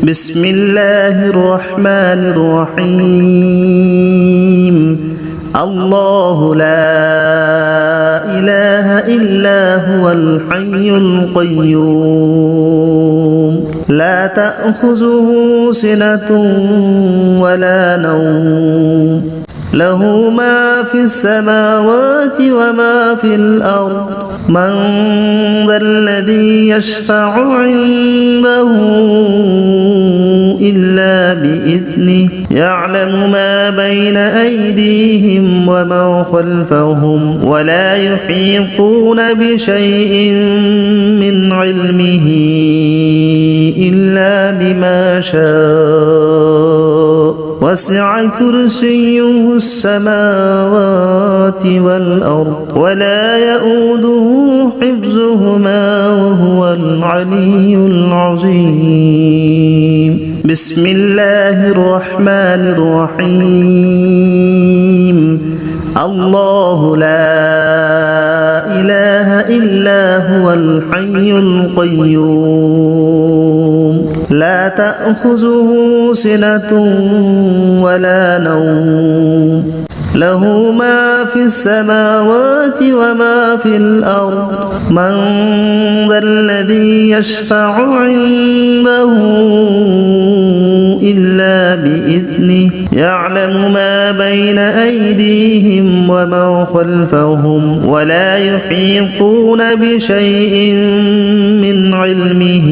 بسم الله الرحمن الرحيم الله لا إله إلا هو الحي القيوم لا تأخذه سنة ولا نوم له ما في السماوات وما في الأرض من ذا الذي يشفع عنده إلا بإذنه يعلم ما بين أيديهم وما خلفهم ولا يحيطون بشيء من علمه إلا بما شاء وسع كرسيه السماوات والأرض ولا يؤوده حفظهما وهو العلي العظيم بسم الله الرحمن الرحيم الله لا إله إلا هو الحي القيوم لا تأخذه سنة ولا نوم له ما في السماوات وما في الأرض من ذا الذي يشفع عنده إلا بإذنه يعلم ما بين أيديهم وما خلفهم ولا يحيطون بشيء من علمه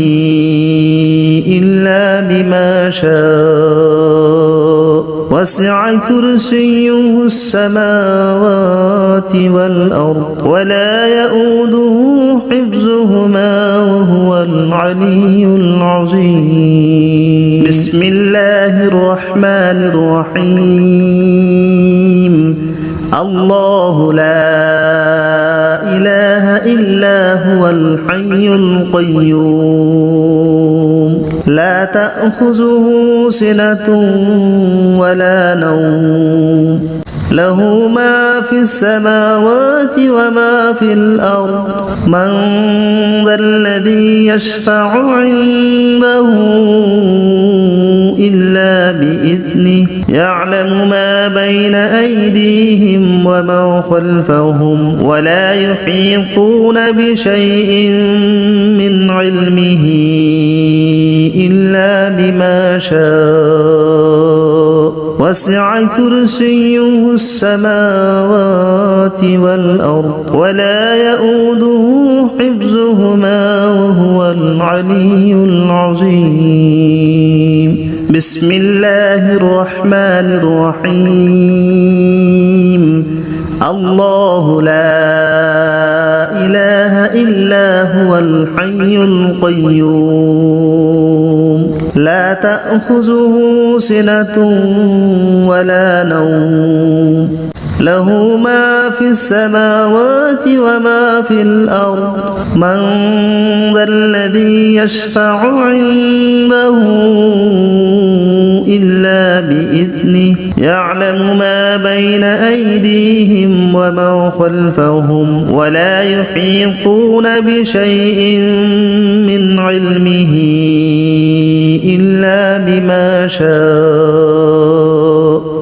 إلا بما شاء وسع كرسيه السماوات والأرض ولا يؤوده حفظهما وهو العلي العظيم بسم الله الرحمن الرحيم الله لا إله إلا هو الحي القيوم لا تأخذه سنة ولا نوم له ما في السماوات وما في الأرض من ذا الذي يشفع عنده إلا بإذنه يعلم ما بين أيديهم وما خلفهم ولا يحيطون بشيء من علمه إلا بما شاء وسع كرسيه السماوات والأرض ولا يؤوده حفظهما وهو العلي العظيم بسم الله الرحمن الرحيم الله لا إله إلا هو الحي القيوم لا تأخذه سنة ولا نوم له ما في السماوات وما في الأرض من ذا الذي يشفع عنده إلا بإذنه يعلم ما بين أيديهم وما خلفهم ولا يحيطون بشيء من علمه إلا بما شاء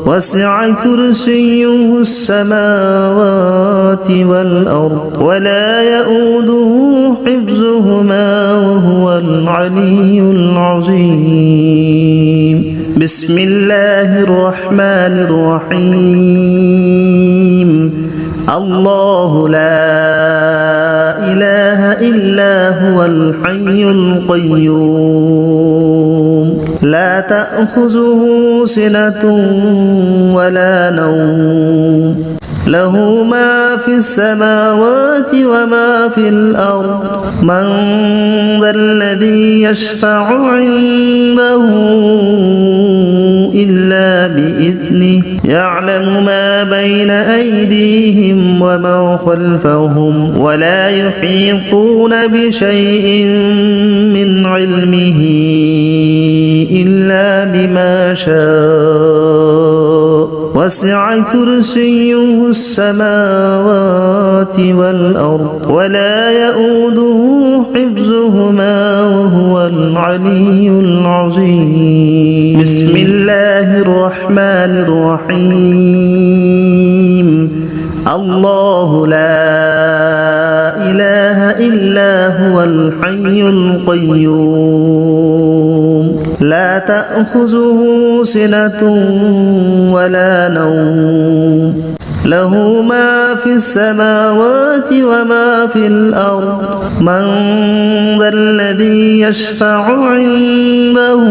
وسع كرسيه السماوات والأرض ولا يؤوده حفظهما وهو العلي العظيم بسم الله الرحمن الرحيم الله لا إله إلا هو الحي القيوم لا تأخذه سنة ولا نوم له ما في السماوات وما في الأرض من ذا الذي يشفع عنده إلا بإذنه يعلم ما بين أيديهم وما خلفهم ولا يحيطون بشيء من علمه إلا بما شاء وسع كرسيه السماوات والأرض ولا يؤوده حفظهما وهو العلي العظيم بسم الله الرحمن الرحيم الله لا إله إلا هو الحي القيوم لا تأخذه سنة ولا نوم له ما في السماوات وما في الأرض من ذا الذي يشفع عنده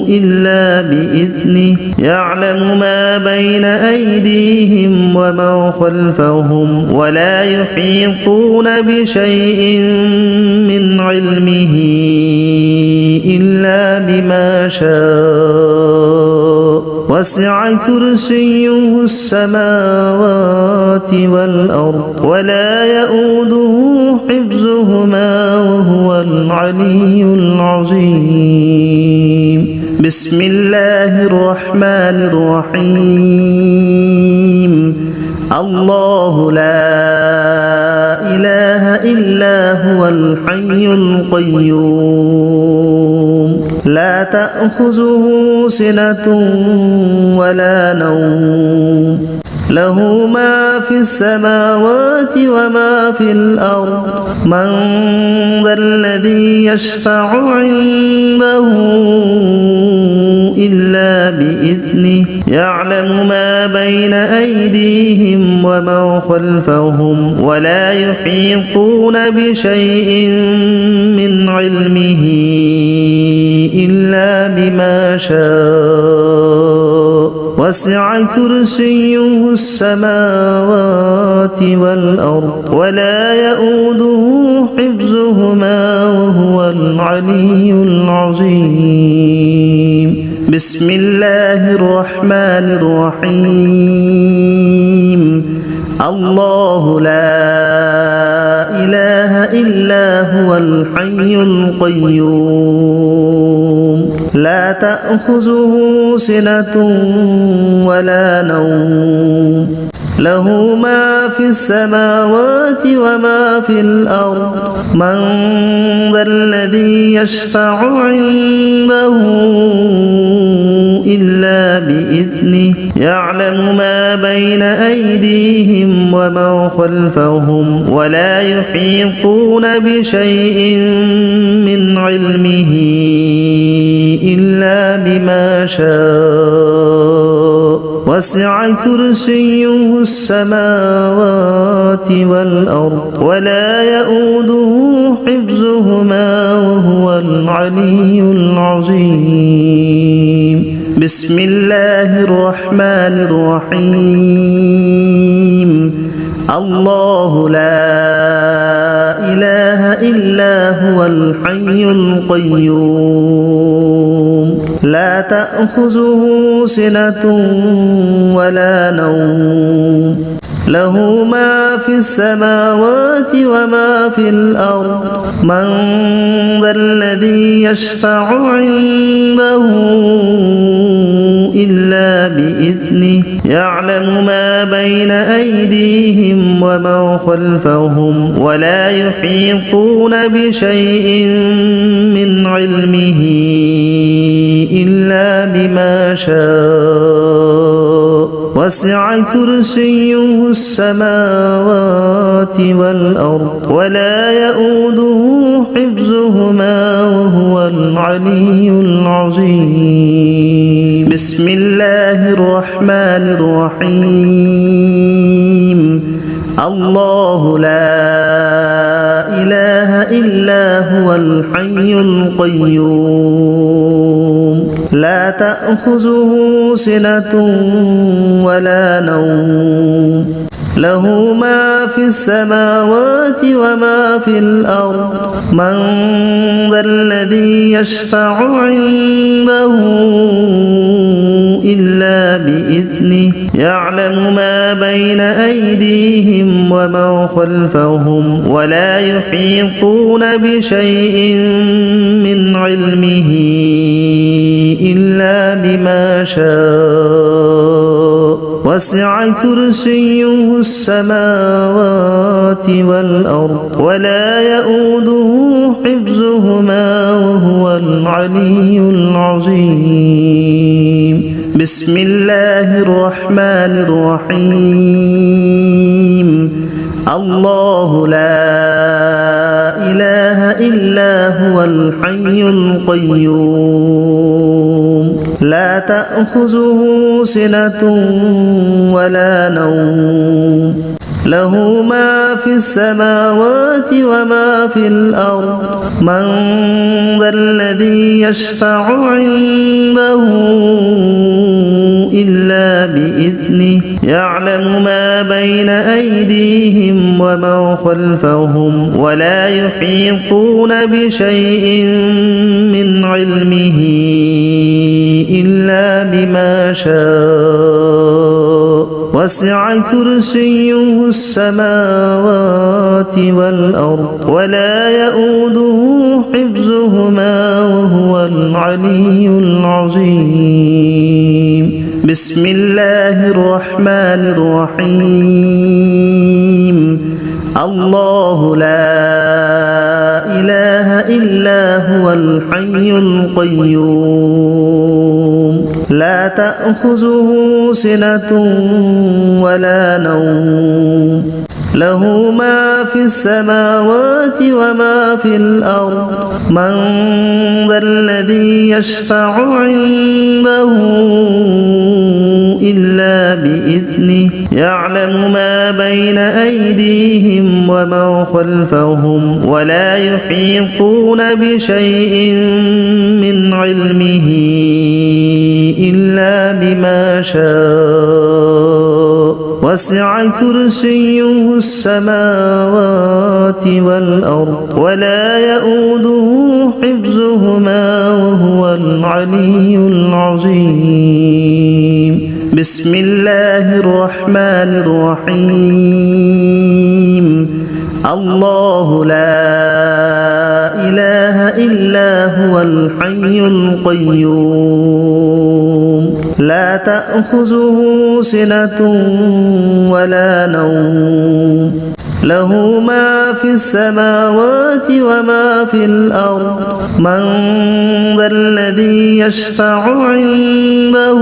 إلا بإذنه يعلم ما بين أيديهم وما خلفهم ولا يحيطون بشيء من علمه إلا بما شاء وسع كرسيه السماوات والأرض ولا يؤوده حفظهما وهو العلي العظيم بسم الله الرحمن الرحيم الله لا إله إلا هو الحي القيوم لا تأخذه سنة ولا نوم له ما في السماوات وما في الأرض من ذا الذي يشفع عنده إلا بإذنه يعلم ما بين أيديهم وما خلفهم ولا يحيطون بشيء من علمه إلا بما شاء وسع كرسيه السماوات والأرض ولا يؤوده حفظهما وهو العلي العظيم بسم الله الرحمن الرحيم الله لا إله إلا هو الحي القيوم لا تأخذه سنة ولا نوم له ما في السماوات وما في الأرض من ذا الذي يشفع عنده إلا بإذنه يعلم ما بين أيديهم وما خلفهم ولا يحيطون بشيء من علمه إلا بما شاء وسع كرسيه السماوات والأرض ولا يؤوده حفظهما وهو العلي العظيم بسم الله الرحمن الرحيم الله لا إله إلا هو الحي القيوم لا تأخذه سنة ولا نوم له ما في السماوات وما في الأرض من ذا الذي يشفع عنده إلا بإذنه يعلم ما بين أيديهم وما خلفهم ولا يحيطون بشيء من علمه إلا بما شاء وسع كرسيه السماوات والأرض ولا يؤوده حفظهما وهو العلي العظيم بسم الله الرحمن الرحيم الله لا إله إلا هو الحي القيوم لا تأخذه سنة ولا نوم له ما في السماوات وما في الأرض من ذا الذي يشفع عنده إلا بإذنه يعلم ما بين أيديهم وما خلفهم ولا يحيطون بشيء من علمه إلا بما شاء وسع كرسيه السماوات والأرض ولا يؤوده حفظهما وهو العلي العظيم بسم الله الرحمن الرحيم الله لا إله إلا هو الحي القيوم لا تأخذه سنة ولا نوم له ما في السماوات وما في الأرض من ذا الذي يشفع عنده إلا بإذنه يعلم ما بين أيديهم وما خلفهم ولا يحيطون بشيء من علمه إلا بما شاء وسع كرسيه السماوات والأرض ولا يؤوده حفظهما وهو العلي العظيم بسم الله الرحمن الرحيم الله لا إله إلا هو الحي القيوم لا تأخذه سنة ولا نوم له ما في السماوات وما في الأرض من ذا الذي يشفع عنده إلا بإذنه يعلم ما بين أيديهم وما خلفهم ولا يحيطون بشيء من علمه إلا بما شاء وسع كرسيه السماوات والأرض ولا يؤوده حفظهما وهو العلي العظيم بسم الله الرحمن الرحيم الله لا إله إلا هو الحي القيوم لا تأخذه سنة ولا نوم له ما في السماوات وما في الأرض من ذا الذي يشفع عنده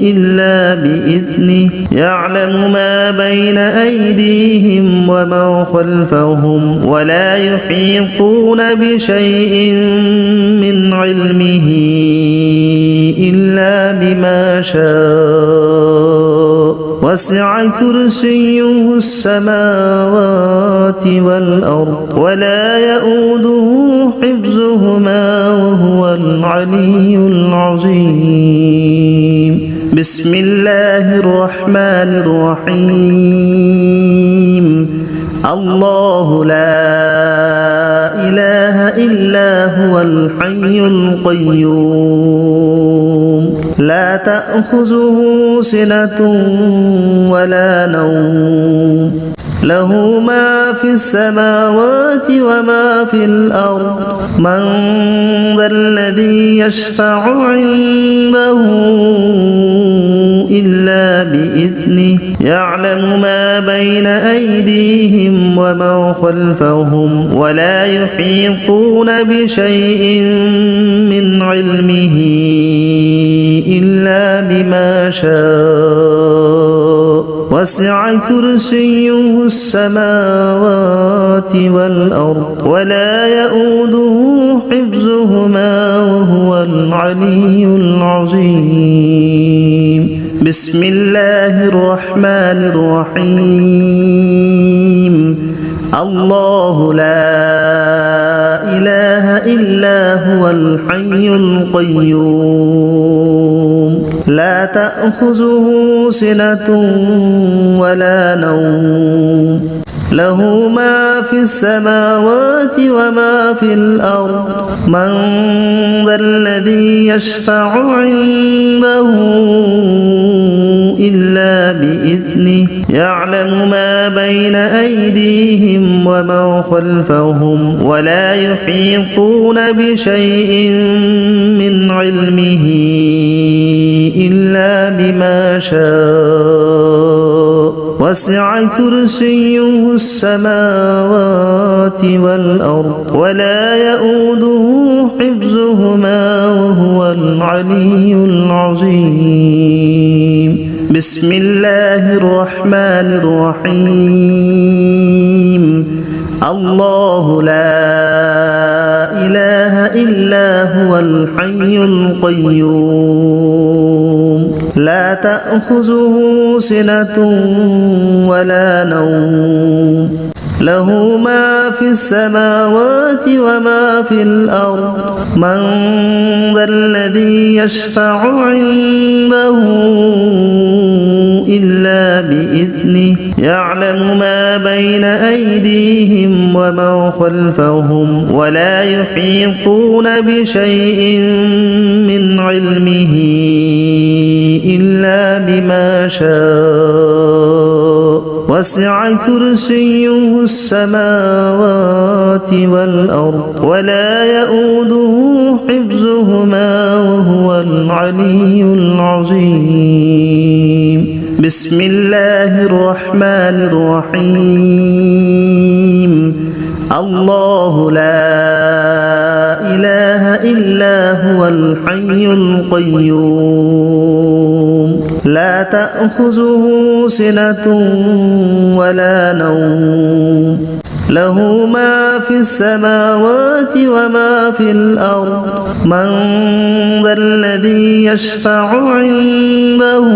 إلا بإذنه يعلم ما بين أيديهم وما خلفهم ولا يحيطون بشيء من علمه إلا بما شاء وسع كرسيه السماوات والأرض ولا يؤوده حفظهما وهو العلي العظيم بسم الله الرحمن الرحيم الله لا إله إلا هو الحي القيوم لا تأخذه سنة ولا نوم له ما في السماوات وما في الأرض من ذا الذي يشفع عنده إلا بإذنه يعلم ما بين أيديهم وما خلفهم ولا يحيطون بشيء من علمه إلا بما شاء وسع كرسيه السماوات والأرض ولا يؤوده حفظهما وهو العلي العظيم بسم الله الرحمن الرحيم الله لا إله إلا هو الحي القيوم لا تأخذه سنة ولا نوم له ما في السماوات وما في الأرض من ذا الذي يشفع عنده إلا بإذنه يعلم ما بين أيديهم وما خلفهم ولا يحيطون بشيء من علمه إلا بما شاء وسع كرسيه السماوات والأرض ولا يؤوده حفظهما وهو العلي العظيم بسم الله الرحمن الرحيم الله لا إله إلا هو الحي القيوم لا تأخذه سنة ولا نوم له ما في السماوات وما في الأرض من ذا الذي يشفع عنده إلا بإذنه يعلم ما بين أيديهم وما خلفهم ولا يحيطون بشيء من علمه إلا بما شاء وسع كرسيه السماوات والأرض ولا يؤوده حفظهما وهو العلي العظيم بسم الله الرحمن الرحيم الله لا إله إلا هو الحي القيوم لا تأخذه سنة ولا نوم له ما في السماوات وما في الأرض من ذا الذي يشفع عنده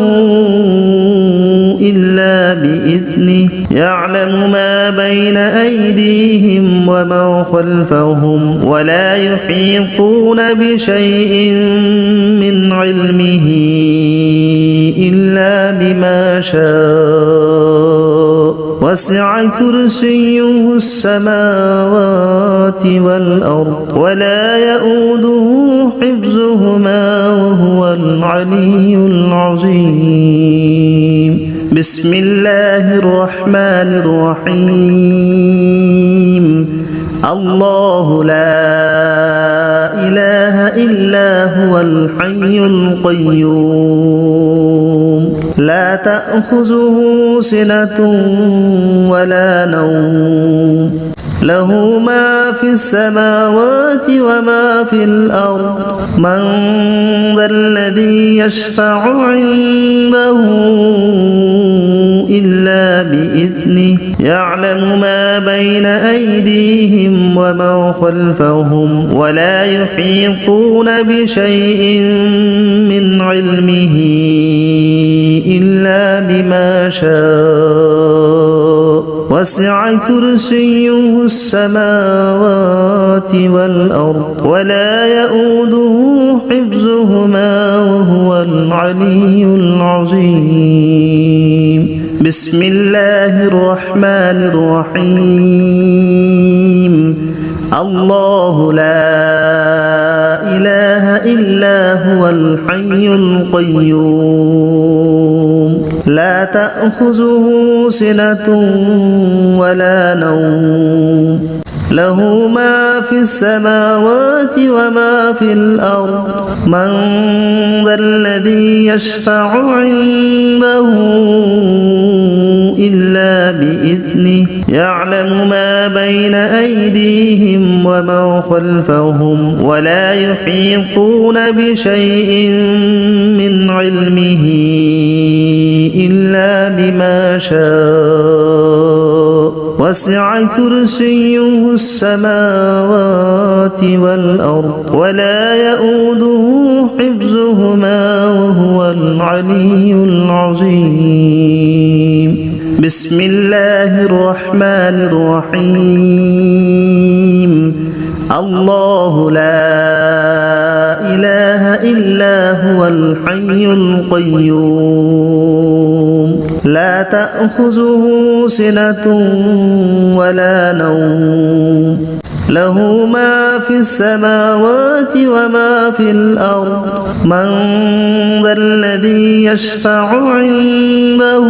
إلا بإذنه يعلم ما بين أيديهم وما خلفهم ولا يحيطون بشيء من علمه إلا بما شاء وسع كرسيه السماوات والأرض ولا يؤوده حفظهما وهو العلي العظيم بسم الله الرحمن الرحيم الله لا إله إلا هو الحي القيوم لا تأخذه سنة ولا نوم له ما في السماوات وما في الأرض من ذا الذي يشفع عنده إلا بإذنه يعلم ما بين أيديهم وما خلفهم ولا يحيطون بشيء من علمه إلا بما شاء وسع كرسيه السماوات والأرض ولا يؤوده حفظهما وهو العلي العظيم بسم الله الرحمن الرحيم الله لا إله إلا هو الحي القيوم لا تأخذه سنة ولا نوم له ما في السماوات وما في الأرض من ذا الذي يشفع عنده إلا بإذنه يعلم ما بين أيديهم وما خلفهم ولا يحيطون بشيء من علمه إلا بما شاء وسع كرسيه السماوات والأرض ولا يؤوده حفظهما وهو العلي العظيم بسم الله الرحمن الرحيم الله لا إله إلا هو الحي القيوم لا تأخذه سنة ولا نوم له ما في السماوات وما في الأرض من ذا الذي يشفع عنده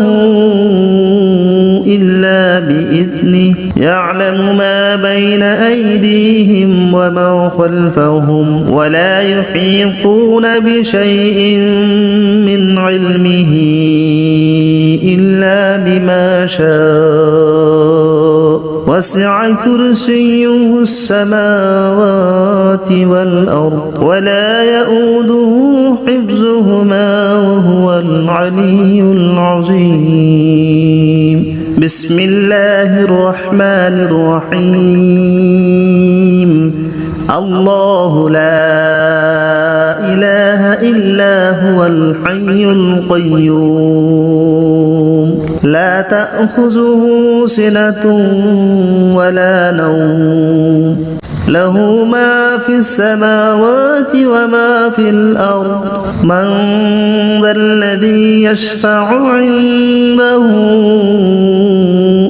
إلا بإذنه يعلم ما بين أيديهم وما خلفهم ولا يحيطون بشيء من علمه إلا بما شاء وسع كرسيه السماوات والأرض ولا يؤوده حفظهما وهو العلي العظيم. بسم الله الرحمن الرحيم. الله لا إله إلا هو الحي القيوم لا تأخذه سنة ولا نوم له ما في السماوات وما في الأرض من ذا الذي يشفع عنده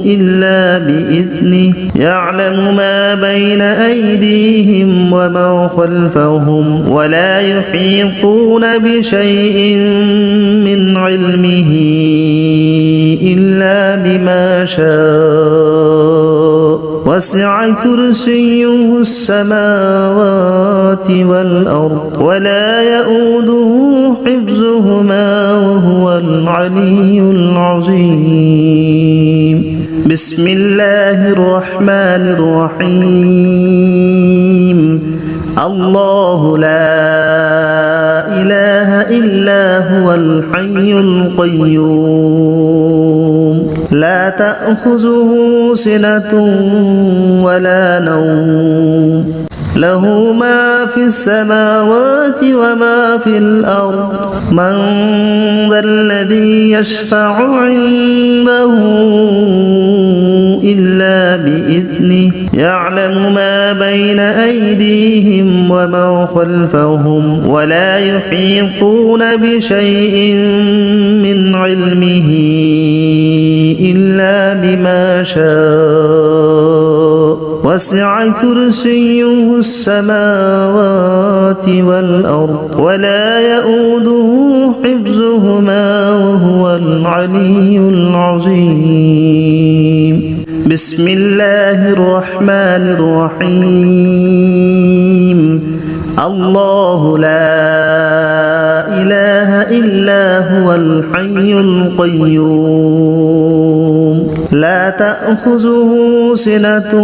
إلا بإذنه يعلم ما بين أيديهم وما خلفهم ولا يحيطون بشيء من علمه إلا بما شاء وسع كرسيه السماوات والأرض ولا يؤوده حفظهما وهو العلي العظيم. بسم الله الرحمن الرحيم. الله لا إله إلا هو الحي القيوم لا تأخذه سنة ولا نوم له ما في السماوات وما في الأرض من ذا الذي يشفع عنده إلا بإذنه يعلم ما بين أيديهم وما خلفهم ولا يحيطون بشيء من علمه إلا بما شاء وسع كرسيه السماوات والأرض ولا يؤوده حفظهما وهو العلي العظيم. بسم الله الرحمن الرحيم. الله لا إله إلا هو الحي القيوم لا تأخذه سنة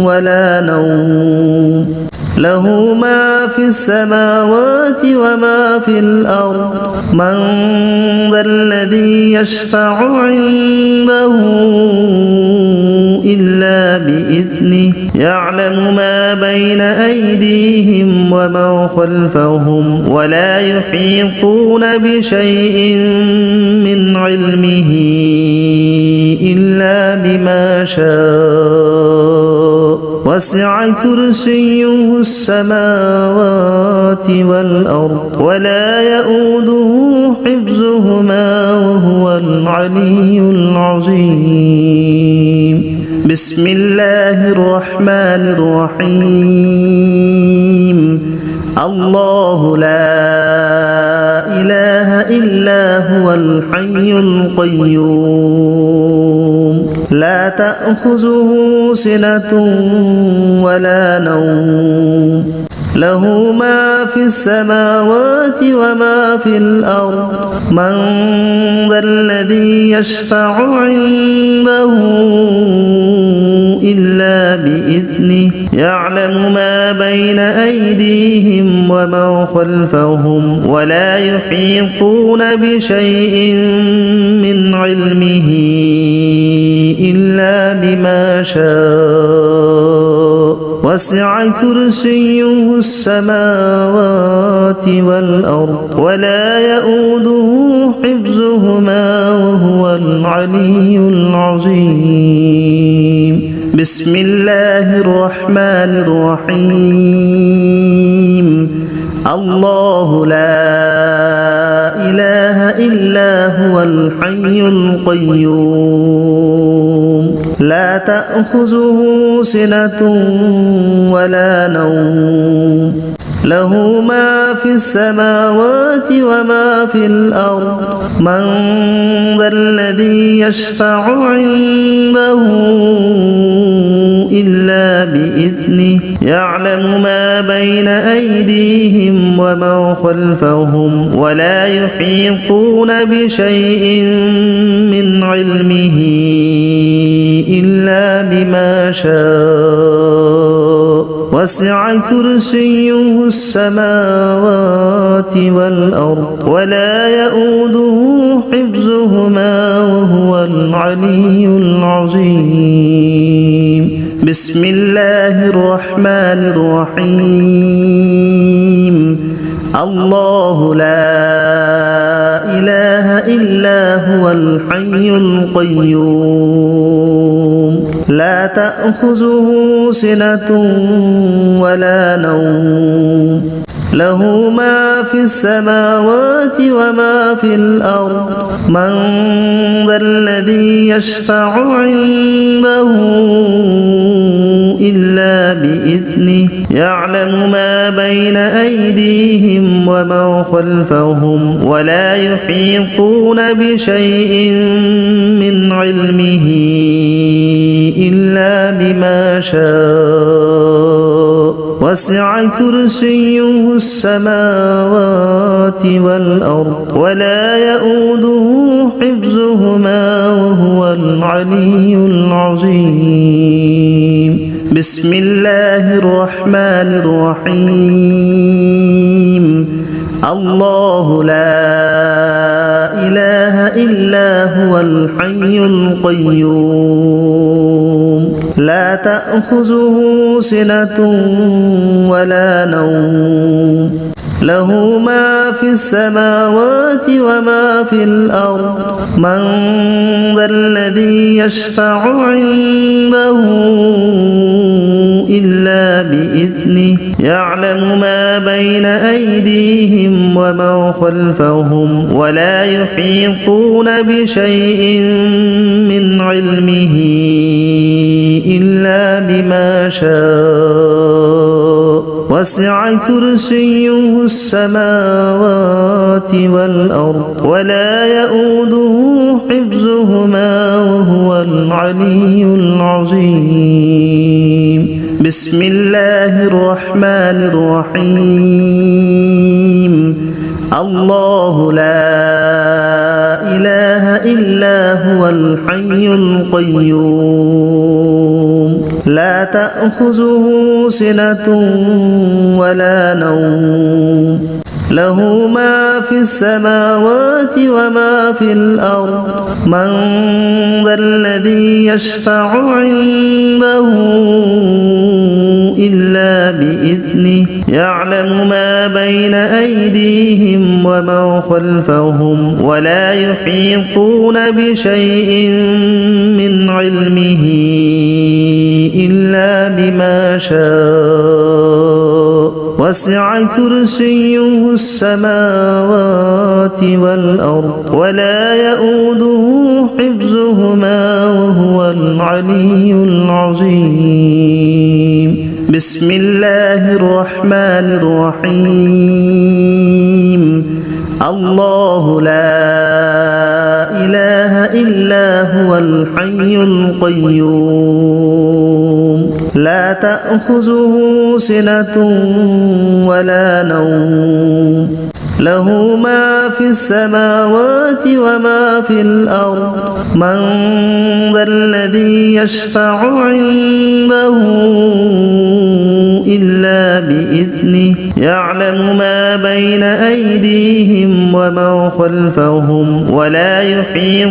ولا نوم له ما في السماوات وما في الأرض من ذا الذي يشفع عنده إلا بإذنه يعلم ما بين أيديهم وما خلفهم ولا يحيطون بشيء من علمه إلا بما شاء وسع كرسيه السماوات والأرض ولا يؤوده حفظهما وهو العلي العظيم. بسم الله الرحمن الرحيم. الله لا إله إلا هو الحي القيوم لا تأخذه سنة ولا نوم له ما في السماوات وما في الأرض من ذا الذي يشفع عنده إلا بإذنه يعلم ما بين أيديهم وما خلفهم ولا يحيطون بشيء من علمه إلا بما شاء وسع كرسيه السماوات والأرض ولا يؤوده حفظهما وهو العلي العظيم. بسم الله الرحمن الرحيم. الله لا إله إلا هو الحي القيوم لا تأخذه سنة ولا نوم له ما في السماوات وما في الأرض من ذا الذي يشفع عنده يعلم ما بين أيديهم وما خلفهم ولا يحيطون بشيء من علمه إلا بما شاء وسع كرسيه السماوات والأرض ولا يؤوده حفظهما وهو العلي العظيم. بسم الله الرحمن الرحيم. الله لا إله إلا هو الحي القيوم لا تأخذه سنة ولا نوم له ما في السماوات وما في الأرض من ذا الذي يشفع عنده إلا بإذنه يعلم ما بين أيديهم وما خلفهم ولا يحيطون بشيء من علمه إلا بما شاء وسع كرسيه السماوات والأرض ولا يؤوده حفظهما وهو العلي العظيم. بسم الله الرحمن الرحيم. الله لا إله إلا هو الحي القيوم لا تأخذه سنة ولا نوم له ما في السماوات وما في الأرض من ذا الذي يشفع عنده إلا بإذنه يعلم ما بين أيديهم وما خلفهم ولا يحيطون بشيء من علمه إلا بما شاء وسع كرسيه السماوات والأرض ولا يؤوده حفظهما وهو العلي العظيم. بسم الله الرحمن الرحيم. الله لا إله إلا هو الحي القيوم لا تأخذه سنة ولا نوم له ما في السماوات وما في الأرض من ذا الذي يشفع عنده إلا بإذنه يعلم ما بين أيديهم وما خلفهم ولا يحيطون بشيء من علمه إلا بما شاء وسع كرسيه السماوات والأرض ولا يؤوده حفظهما وهو العلي العظيم. بسم الله الرحمن الرحيم. الله لا إله إلا هو الحي القيوم لا تأخذه سنة ولا نوم له ما في السماوات وما في الأرض من ذا الذي يشفع عنده إلا بإذنه يعلم ما بين أيديهم وما خلفهم ولا يحيطون